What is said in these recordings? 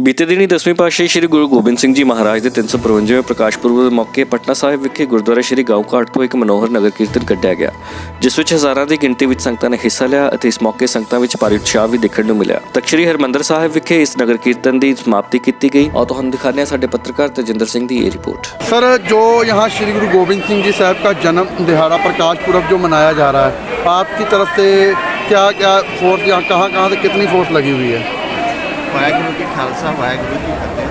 ਬੀਤੇ ਦਿਨੀ 10ਵੀਂ ਪਾਤਸ਼ਾਹੀ ਸ੍ਰੀ ਗੁਰੂ ਗੋਬਿੰਦ ਸਿੰਘ ਜੀ ਮਹਾਰਾਜ ਦੇ 355ਵੇਂ ਪ੍ਰਕਾਸ਼ ਪੁਰਬ ਦੇ ਮੌਕੇ ਪਟਨਾ ਸਾਹਿਬ ਵਿਖੇ ਗੁਰਦੁਆਰਾ ਸ੍ਰੀ ਗਾਉਂ ਘਾਟ ਤੋਂ ਇੱਕ ਮਨੋਹਰ ਨਗਰ ਕੀਰਤਨ ਕੱਢਿਆ ਗਿਆ, ਜਿਸ ਵਿੱਚ ਹਜ਼ਾਰਾਂ ਦੀ ਗਿਣਤੀ ਵਿੱਚ ਸੰਗਤਾਂ ਨੇ ਹਿੱਸਾ ਲਿਆ ਅਤੇ ਇਸ ਮੌਕੇ ਸੰਗਤਾਂ ਵਿੱਚ ਭਾਰੀ ਉਤਸ਼ਾਹ ਵੀ ਦੇਖਣ ਨੂੰ ਮਿਲਿਆ। ਤਖ਼ਤ ਸ੍ਰੀ ਹਰਿਮੰਦਰ ਸਾਹਿਬ ਵਿਖੇ ਇਸ ਨਗਰ ਕੀਰਤਨ ਦੀ ਸਮਾਪਤੀ ਕੀਤੀ ਗਈ और ਤੁਹਾਨੂੰ ਦਿਖਾਉਂਦੇ ਹਾਂ ਸਾਡੇ ਪੱਤਰਕਾਰ ਤੇਜਿੰਦਰ ਸਿੰਘ ਦੀ ਇਹ ਰਿਪੋर्ट। सर, जो यहाँ श्री गुरु गोविंद सिंह जी साहब का जन्म दिहाड़ा प्रकाश पुरब जो मनाया जा रहा है, आपकी तरफ से क्या क्या फोर्स, यहाँ कहाँ से कितनी फोर्स लगी हुई है? वाहेगुरु की खालसा वाहेगुरु की फतेह।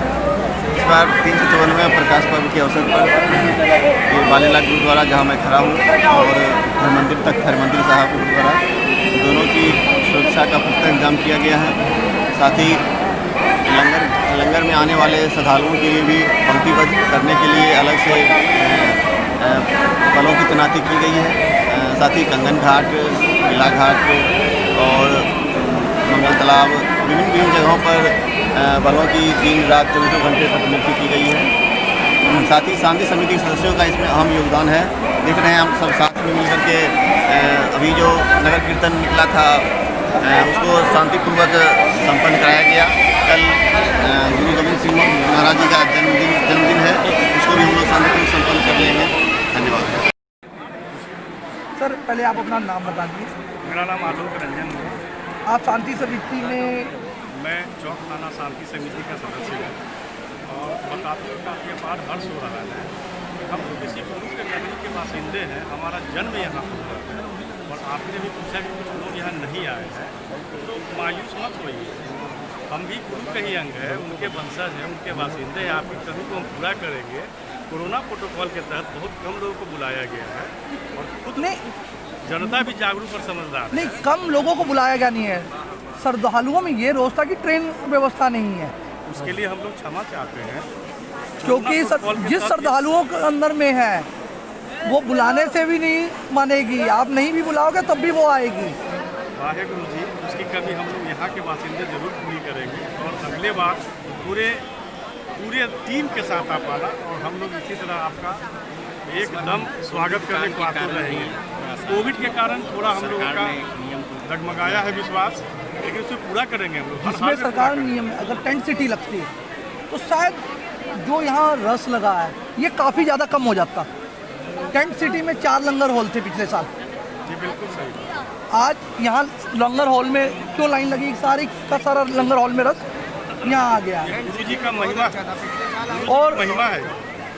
इस बार 354वें प्रकाश पर्व के अवसर पर ये बालेला गुरुद्वारा जहाँ मैं खड़ा हूँ और हरमंदिर तक हरमंदिर साहब गुरुद्वारा दोनों की सुरक्षा का पुख्ता इंतजाम किया गया है। साथ ही लंगर में आने वाले श्रद्धालुओं के लिए भी पंक्तिबद्ध करने के लिए अलग से बलों की तैनाती की गई है। साथ ही कंगन घाट, किला घाट और मंगल तालाब विभिन्न जगहों पर बलों की दिन रात 24 घंटे प्रतिनियुक्ति की गई है। साथ ही शांति समिति के सदस्यों का इसमें अहम योगदान है। देख रहे हैं हम सब साथ में मिलकर के अभी जो नगर कीर्तन निकला था उसको शांतिपूर्वक संपन्न कराया गया। कल गुरु गोविंद सिंह महाराज जी का जन्मदिन है, उसको भी हम लोग शांतिपूर्वक संपन्न कर लेंगे। धन्यवाद। सर, पहले आप अपना नाम बता दीजिए। मेरा नाम आलोक रंजन है। आप शांति समिति में? मैं चौक थाना शांति समिति का सदस्य हूँ और बताते हुए काफ़ी अपार हर्ष हो रहा है। हम लोग किसी प्रमुख के नगरी के बासिंदे हैं, हमारा जन्म यहाँ हुआ है और आपने भी पूछा कि कुछ लोग यहाँ नहीं आए हैं, तो मायूस मत होइए। हम भी गुरु के ही अंग है, उनके वंशज हैं, उनके बासिंदे हैं। आपकी कमी को हम पूरा करेंगे। कोरोना प्रोटोकॉल के तहत बहुत कम लोगों को बुलाया गया है और खुद नहीं, जनता भी जागरूक और समझदार नहीं, कम लोगों को बुलाया गया नहीं है। श्रद्धालुओं में ये रोज था कि ट्रेन व्यवस्था नहीं है, उसके लिए हम लोग क्षमा चाहते हैं, क्योंकि जिस श्रद्धालुओं के अंदर में है वो बुलाने से भी नहीं मानेगी। आप नहीं भी बुलाओगे तब भी वो आएगी। वाहेगुरु जी, उसकी कमी हम लोग यहाँ के बासिंदे जरूर पूरी करेंगे और अगले बार पूरे टीम के साथ आप आना और हम लोग इसी तरह आपका एकदम स्वागत करने को आतुर रहेंगे। कोविड के कारण थोड़ा हम लोगों का डगमगाया है विश्वास, लेकिन उसे पूरा करेंगे हम लोग। जिसमें सरकार नियम है, अगर टेंट सिटी लगती है तो शायद जो यहाँ रस लगा है ये काफ़ी ज़्यादा कम हो जाता। टेंट सिटी में 4 लंगर हॉल थे पिछले साल। जी बिल्कुल सही। आज यहाँ लंगर हॉल में क्यों लाइन लगी? सारी का सारा लंगर हॉल में रस यहाँ आ गया। गुरु जी का महिमा और महिमा है,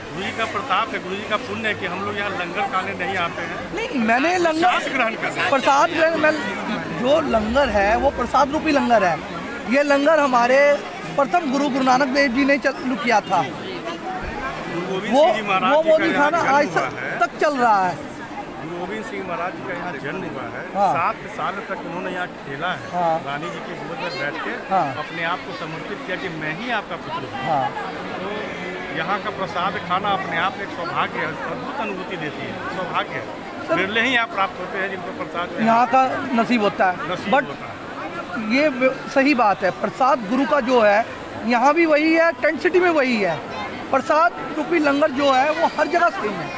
गुरु जी का प्रताप है, गुरु जी का पुण्य है कि हम लोग यहाँ लंगर खाने नहीं आते हैं। नहीं, मैंने लंगर ग्रहण कर प्रसाद जो लंगर है वो प्रसाद रूपी लंगर है। ये लंगर हमारे प्रथम गुरु नानक देव जी ने चालू किया था। वो मोदी खाना आज तक चल रहा है। गुरु गोविंद सिंह महाराज जी का यहाँ जन्म हुआ है। हाँ। 7 साल तक उन्होंने यहाँ खेला है। हाँ। रानी जी के गोद में बैठ के हाँ। अपने आप को समर्पित किया कि मैं ही आपका पुत्र हूँ। हाँ। तो यहाँ का प्रसाद खाना अपने आप एक सौभाग्य है, अद्भुत अनुभूति देती है, सौभाग्य है। बिरले ही यहाँ प्राप्त होते हैं जिनको प्रसाद यहाँ का नसीब होता है। बट ये सही बात है, प्रसाद गुरु का जो है यहाँ भी वही है, टेंट सिटी में वही है। प्रसाद रूपी लंगर जो है वो हर जगह सेम है,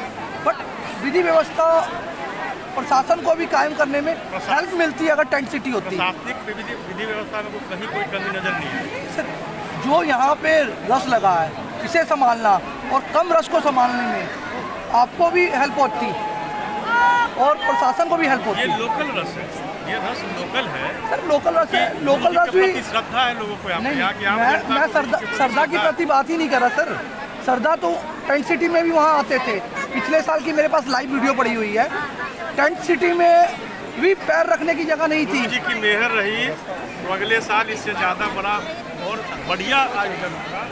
बट विधि व्यवस्था प्रशासन को भी कायम करने में हेल्प मिलती है अगर टेंट सिटी होती है। प्रशासनिक विधि व्यवस्था में कहीं कोई कमी नजर नहीं है। जो यहाँ पे रस लगा है इसे संभालना और कम रस को संभालने में आपको भी हेल्प होती और प्रशासन को भी हेल्प होती। ये लोकल रस है, ये रस लोकल है सर। लोकल रस है, लोकल रस भी श्रद्धा है लोगों को। नहीं, मैं श्रद्धा की प्रति बात ही नहीं कर रहा सर। श्रद्धा तो टेंट सिटी में भी वहाँ आते थे। पिछले साल की मेरे पास लाइव वीडियो पड़ी हुई है। टेंट सिटी में भी पैर रखने की जगह नहीं थी। जी की मेहर रही तो अगले साल इससे ज़्यादा बड़ा और बढ़िया आयोजन होगा।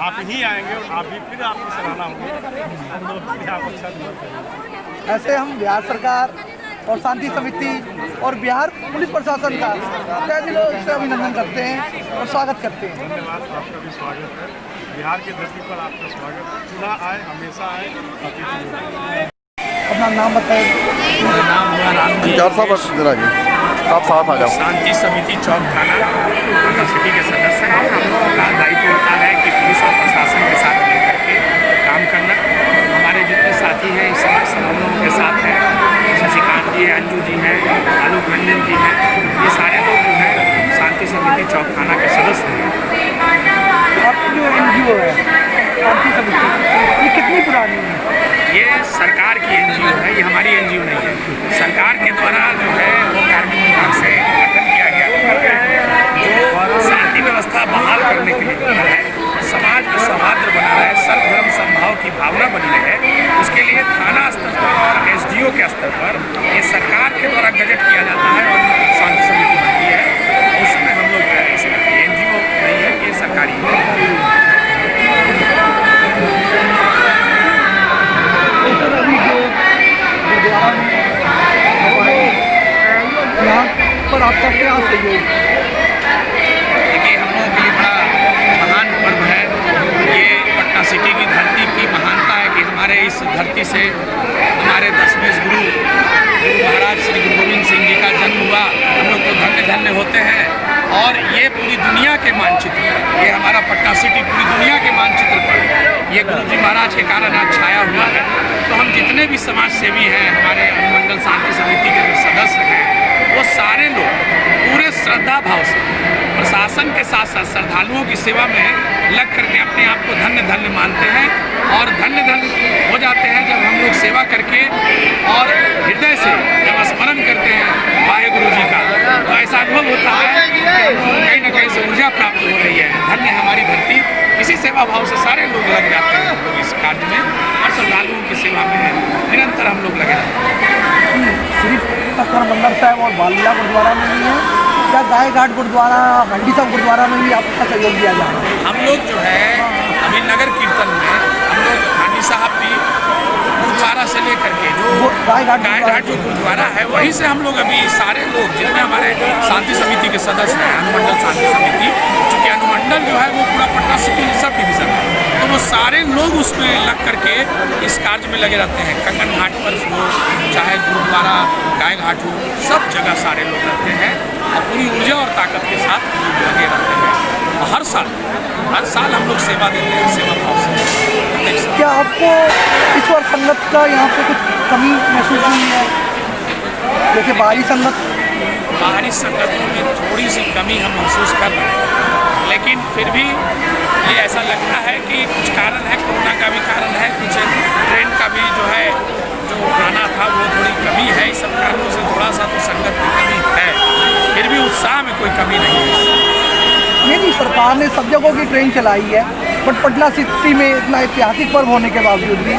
आप ही आएंगे और आप भी फिर आपकी सराहना होगी। ऐसे हम बिहार सरकार और शांति समिति और बिहार पुलिस प्रशासन का तहे दिलों से अभिनंदन करते हैं और स्वागत करते हैं। धन्यवाद, आपका भी स्वागत है। बिहार की धरती पर आपका स्वागत है। पुनः आए, हमेशा आए। अपना नाम बताएं। मेरा नाम हुआ राम। आप साथ आ जाओ। शांति समिति चौक थाना सिटी के सदस्य हैं। हम लोगों का दायित्व होता है कि पुलिस और प्रशासन के साथ मिलकर के काम करना। हमारे जितने साथी हैं इस समय सब लोगों के साथ हैं। शशिकांत जी हैं, अंजू जी हैं, आलोक रंजन जी हैं, ये सारे लोग जो हैं शांति समिति चौक थाना के सदस्य हैं। में हमारे 10वें गुरु महाराज श्री गुरु गोविंद सिंह जी का जन्म हुआ, हम लोग तो धन्य धन्य होते हैं। और ये पूरी दुनिया के मानचित्र पर, ये हमारा पटना सिटी पूरी दुनिया के मानचित्र पर ये गुरु जी महाराज के कारण आज छाया हुआ है। तो हम जितने भी समाज सेवी हैं, हमारे अनुमंडल शांति समिति के जो सदस्य हैं, वो सारे लोग पूरे श्रद्धा भाव से प्रशासन के साथ साथ श्रद्धालुओं की सेवा में लग करके अपने आप को धन्य धन्य मानते हैं और धन्य धन्य हो जाते हैं जब हम लोग सेवा करके और हृदय से जब स्मरण करते हैं वाहेगुरु जी का, तो ऐसा अनुभव होता है कि कहीं ना कहीं से ऊर्जा प्राप्त हो रही है। धन्य हमारी धरती। इसी सेवा भाव से सारे लोग लग जाते हैं हम लोग इस कार्य में और श्रद्धालुओं की सेवा में निरंतर हम लोग लगे रहते हैं। सिर्फ तख्त हरमंदिर साहिब और बालिया गुरुद्वारा में भी है या गाय घाट गुरुद्वारा, हंडी साहब गुरुद्वारा में भी आपका सहयोग दिया जा रहा है? हम लोग जो है अभी नगर कीर्तन में हम लोग हंडी साहब भी गुरुद्वारा से लेकर के जो गाय घाट जो गुरुद्वारा है वहीं से हम लोग अभी सारे लोग जितने हमारे शांति समिति के सदस्य हैं, अनुमंडल शांति समिति, चूँकि अनुमंडल जो है वो पूरा पटना सिटी सब डिवीज़न है, तो वो सारे लोग उसमें लग करके इस कार्य में लगे रहते हैं। कंगन घाट पर हो, चाहे गुरुद्वारा गाय घाट हो, सब जगह सारे लोग रहते हैं और पूरी ऊर्जा और ताकत के साथ लगे रहते हैं। और हर साल हम लोग सेवा देते हैं, सेवा भाव से। क्या आपको इस बार संगत का यहाँ पे कुछ कमी महसूस हुई है? जैसे बाहरी संगतों में थोड़ी सी कमी हम महसूस कर रहे हैं, लेकिन फिर भी ये ऐसा लगता है कि कुछ कारण है, कोरोना का भी कारण है, कुछ ट्रेन का भी जो है जो आना था वो थोड़ी कमी है। इस सब कारणों से थोड़ा सा तो संगत की कमी है, फिर भी उत्साह में कोई कमी नहीं है। नहीं, सरकार ने सब जगहों की ट्रेन चलाई है, बट पटना सिटी में इतना ऐतिहासिक पर्व होने के बावजूद भी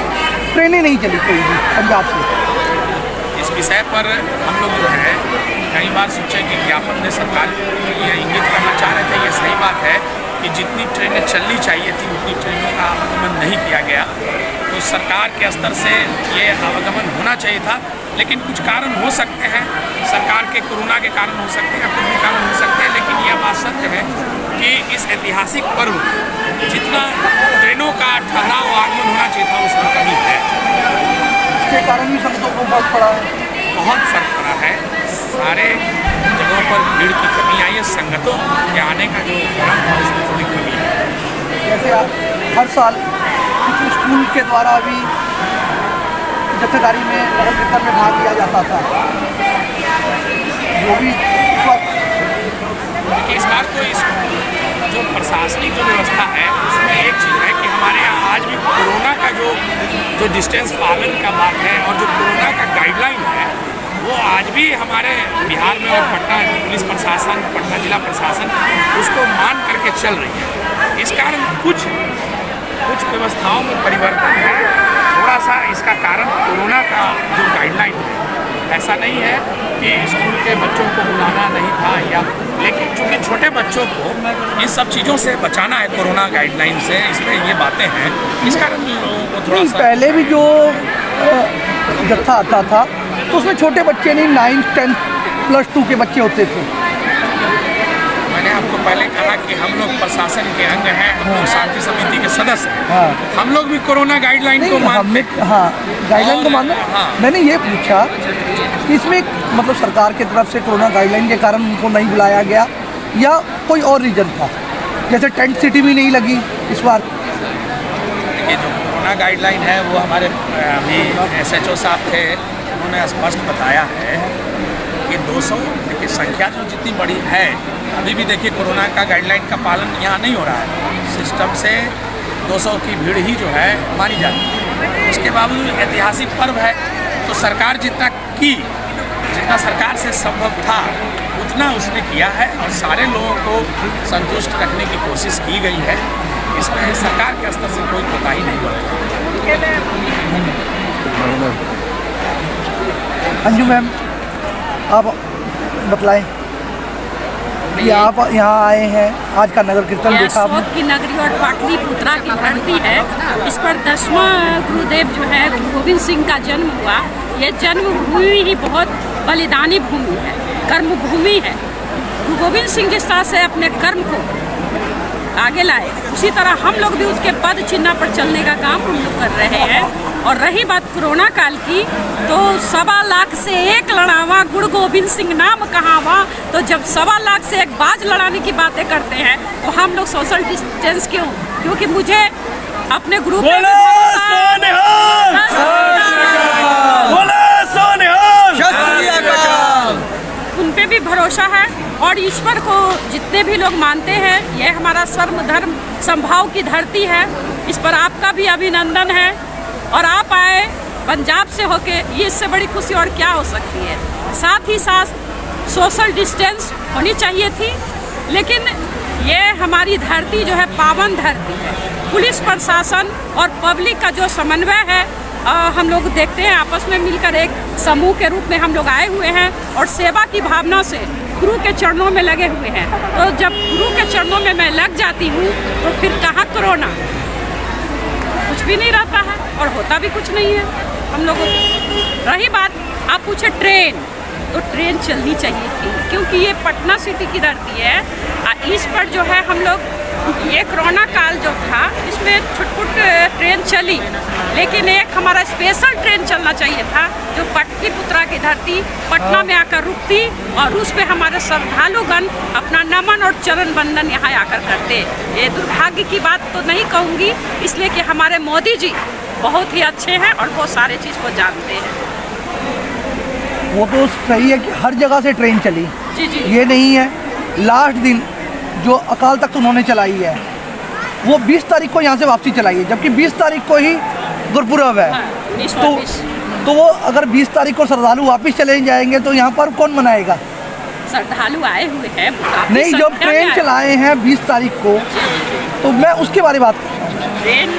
ट्रेनें नहीं चली कोई भी पंजाब से। इस विषय पर हम लोग जो है कई बार सोचे कि ज्ञापन दे सरकार ये इंगित करना चाह रहे थे। ये सही बात है कि जितनी ट्रेनें चलनी चाहिए थी उतनी ट्रेनों का आवागमन नहीं किया गया, तो सरकार के स्तर से ये आवागमन होना चाहिए था, लेकिन कुछ कारण हो सकते हैं, सरकार के कोरोना के कारण हो सकते हैं, कुछ भी कारण हो सकते हैं, लेकिन यह बात सत्य है कि इस ऐतिहासिक पर्व जितना ट्रेनों का ठहराव आगमन होना चाहिए था उसमें कमी है। इसके कारण भी संगतों को बहुत पड़ा है, बहुत फर्क पड़ा है। सारे जगहों पर भीड़ की कमी आई है, संगतों के आने का जो क्रम था उसमें थोड़ी कमी है। जैसे हर साल कुछ स्कूल के द्वारा भी जत्थेदारी में नगर कीर्तन में भाग लिया जाता था, वो भी देखिए इस बार तो इस जो प्रशासनिक जो व्यवस्था है उसमें एक चीज़ है कि हमारे यहाँ आज भी कोरोना का जो डिस्टेंस पालन का बात है और जो कोरोना का गाइडलाइन है वो आज भी हमारे बिहार में और पटना पुलिस प्रशासन, पटना जिला प्रशासन उसको मान करके चल रही है। इस कारण कुछ व्यवस्थाओं में परिवर्तन है। थोड़ा सा इसका कारण कोरोना का जो गाइडलाइन है, ऐसा नहीं है कि स्कूल के बच्चों को बुलाना नहीं था या, लेकिन चूँकि छोटे बच्चों को इन सब चीज़ों से बचाना है कोरोना गाइडलाइन से, इसमें ये बातें हैं, इस कारण लोगों को थोड़ा सा। पहले भी जो जत्था आता था तो उसमें छोटे बच्चे नहीं, 9th 10th +2 के बच्चे होते थे। मैंने आपको पहले कहा कि हम लोग प्रशासन के अंग हैं, हम लोग शांति समिति के सदस्य हैं, हाँ। हम लोग भी कोरोना गाइडलाइन को मानते हैं। हाँ, गाइडलाइन को मानना। हाँ। मैंने ये पूछा कि इसमें मतलब सरकार की तरफ से कोरोना गाइडलाइन के कारण उनको नहीं बुलाया गया या कोई और रीज़न था, जैसे टेंट सिटी भी नहीं लगी इस बार। देखिए जो कोरोना गाइडलाइन है वो हमारे अभी SHO साहब थे, उन्होंने स्पष्ट बताया है कि 200 देखिए संख्या जो जितनी बड़ी है, अभी भी देखिए कोरोना का गाइडलाइन का पालन यहाँ नहीं हो रहा है, सिस्टम से 200 की भीड़ ही जो है मानी जाती है। उसके बावजूद ऐतिहासिक पर्व है तो सरकार जितना सरकार से संभव था उतना उसने किया है और सारे लोगों को संतुष्ट रखने की कोशिश की गई है। इसमें सरकार के स्तर से कोई कोताही नहीं बरती। अंजू मैम, आप बतलाएं कि आप यहाँ आए हैं, आज का नगर कीर्तन देखा आपने? शोक की नगरी और पाटलिपुत्रा की धरती है, इस पर 10वां गुरुदेव जो है गुरु गोविंद सिंह का जन्म हुआ। ये जन्मभूमि ही बहुत बलिदानी भूमि है, कर्म भूमि है। गुरु गोविंद सिंह जिस तरह से अपने कर्म को आगे लाए, उसी तरह हम लोग भी उसके पद चिन्ह पर चलने का काम हम लोग कर रहे हैं। और रही बात कोरोना काल की, तो 1.25 लाख से एक लड़ावा गुरु गोविंद सिंह नाम कहावा। तो जब 1.25 लाख से एक बाज लड़ाने की बातें करते हैं तो हम लोग सोशल डिस्टेंस क्यों? क्योंकि मुझे अपने ग्रुप उन पे भी भरोसा है और ईश्वर को जितने भी लोग मानते हैं, यह हमारा सर्व धर्म संभाव की धरती है। इस पर आपका भी अभिनंदन है और आप आए पंजाब से होके, ये इससे बड़ी खुशी और क्या हो सकती है। साथ ही साथ सोशल डिस्टेंस होनी चाहिए थी, लेकिन ये हमारी धरती जो है पावन धरती है। पुलिस प्रशासन और पब्लिक का जो समन्वय है, हम लोग देखते हैं आपस में मिलकर एक समूह के रूप में हम लोग आए हुए हैं और सेवा की भावना से गुरु के चरणों में लगे हुए हैं। तो जब गुरु के चरणों में मैं लग जाती हूँ तो फिर कहाँ कोरोना, कुछ भी नहीं रहता है और होता भी कुछ नहीं है हम लोगों को। रही बात आप पूछे ट्रेन, तो ट्रेन चलनी चाहिए थी, क्योंकि ये पटना सिटी की धरती है। इस पर जो है हम लोग, ये कोरोना काल जो था इसमें छुटपुट ट्रेन चली, लेकिन एक हमारा स्पेशल ट्रेन चलना चाहिए था जो पाटलिपुत्रा की धरती पटना में आकर रुकती और उस पे हमारे श्रद्धालुगण अपना नमन और चरण वंदन यहाँ आकर करते। ये दुर्भाग्य की बात तो नहीं कहूँगी, इसलिए कि हमारे मोदी जी बहुत ही अच्छे हैं और वो सारे चीज़ को जानते हैं। वो तो सही है कि हर जगह से ट्रेन चली, जी जी, ये नहीं है। लास्ट दिन जो अकाल तख्त उन्होंने चलाई है वो 20 तारीख को यहाँ से वापसी चलाई है, जबकि 20 तारीख को ही गुरपुरब है। तो वो अगर 20 तारीख को श्रद्धालु वापस चले जाएंगे तो यहाँ पर कौन मनाएगा? श्रद्धालु आए हुए हैं नहीं, जब ट्रेन चलाए हैं 20 तारीख को, तो मैं उसके बारे में बात कर रहा हूँ। ट्रेन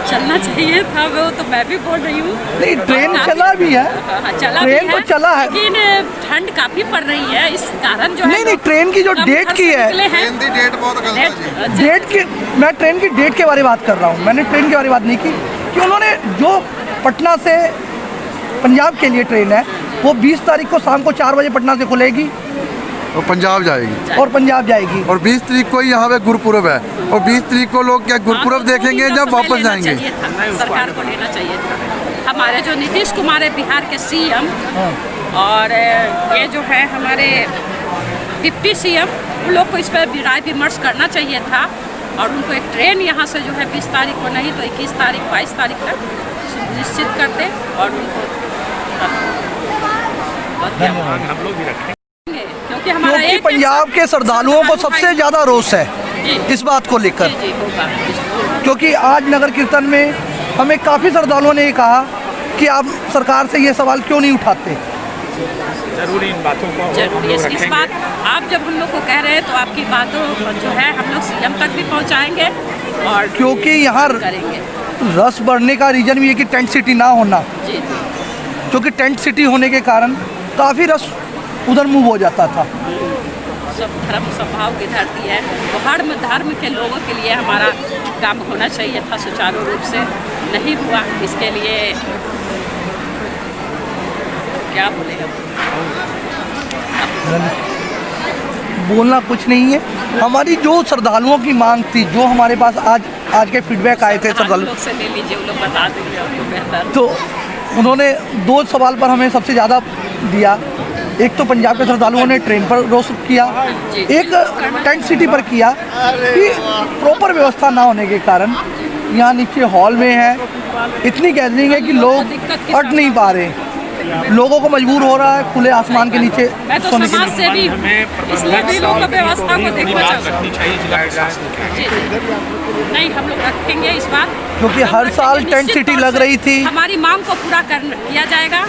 चलना चाहिए था, वो तो मैं भी बोल रही हूँ। नहीं, ट्रेन चला भी है, चला ट्रेन भी तो चला है, लेकिन ठंड काफी पड़ रही है, इस कारण जो नहीं, ट्रेन की जो डेट की है, डेट बहुत गलत है। डेट की, मैं ट्रेन की डेट के बारे में बात कर रहा हूँ, मैंने ट्रेन के बारे में बात नहीं की कि उन्होंने जो पटना से पंजाब के लिए ट्रेन है वो 20 तारीख को शाम को 4 बजे पटना से खुलेगी और पंजाब जाएगी और पंजाब जाएगी। और 20 तारीख को यहाँ पे गुरपुरब है और 20 तारीख को लोग क्या गुरपुरब देखेंगे जब वापस जाएंगे। सरकार को लेना चाहिए था। हमारे जो नीतीश कुमार है बिहार के सीएम, और ये जो है हमारे डिप्टी सीएम, उन लोग को इस पर राय विमर्श करना चाहिए था और उनको एक ट्रेन यहाँ से जो है 20 तारीख को नहीं तो 21 तारीख 22 तारीख तक निश्चित करते और उनको हम लोग भी रखें। क्योंकि पंजाब के श्रद्धालुओं को सबसे ज़्यादा रोष है इस बात को लेकर, क्योंकि आज नगर कीर्तन में हमें काफ़ी श्रद्धालुओं ने कहा कि आप सरकार से ये सवाल क्यों नहीं उठाते। जरूरी इन बातों को जरूरी है। इस बात आप जब हम लोग को कह रहे हैं तो आपकी बातों जो है हम लोग सीएम तक भी पहुंचाएंगे और क्योंकि यहाँ करेंगे। रस बढ़ने का रीज़न भी है कि टेंट सिटी ना होना, जी, क्योंकि टेंट सिटी होने के कारण काफ़ी रस उधर मूव हो जाता था। सब धर्म स्वभाव की धरती है, तो हर धर्म के लोगों के लिए हमारा काम होना चाहिए था, सुचारू रूप से नहीं हुआ। इसके लिए क्या बोलेगा, बोलना कुछ नहीं है। हमारी जो श्रद्धालुओं की मांग थी, जो हमारे पास आज के फीडबैक आए थे श्रद्धालु लोग से ले लीजिए, वो लोग बता देंगे आपको बेहतर। तो उन्होंने 2 सवाल पर हमें सबसे ज़्यादा दिया। एक तो पंजाब के श्रद्धालुओं ने ट्रेन पर रोष किया, एक टेंट सिटी पर किया कि प्रॉपर व्यवस्था ना होने के कारण यहाँ नीचे हॉल में है, इतनी गैदरिंग है कि लोग अट नहीं पा रहे, लोगों को मजबूर हो रहा है खुले आसमान के नीचे मैं तो सोने के समाज से भी इसलिए भी लोगों को व्यवस्था को देखना चाहिए। नहीं, हम लोग रखेंगे इस बात, क्योंकि हर साल टेंट सिटी लग रही थी। हमारी मांग को पूरा किया जाएगा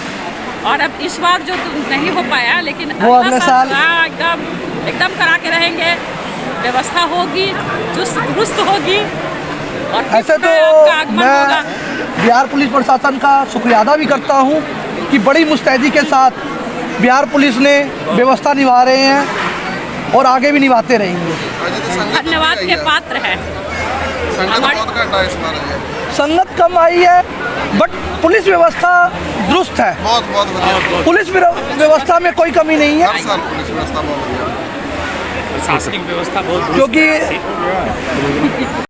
और अब इस बार जो नहीं हो पाया, लेकिन वो अगले साल एकदम करा के रहेंगे, व्यवस्था होगी, चुस्त दुरुस्त होगी। और ऐसे तो मैं बिहार पुलिस प्रशासन का शुक्रिया अदा भी करता हूँ कि बड़ी मुस्तैदी के साथ बिहार पुलिस ने व्यवस्था निभा रहे हैं और आगे भी निभाते रहेंगे। धन्यवाद के पात्र है। संगत कम आई है बट पुलिस व्यवस्था दुरुस्त है, बहुत पुलिस व्यवस्था में कोई कमी नहीं है। प्रशासनिक व्यवस्था बहुत दुरुस्त क्योंकि थी।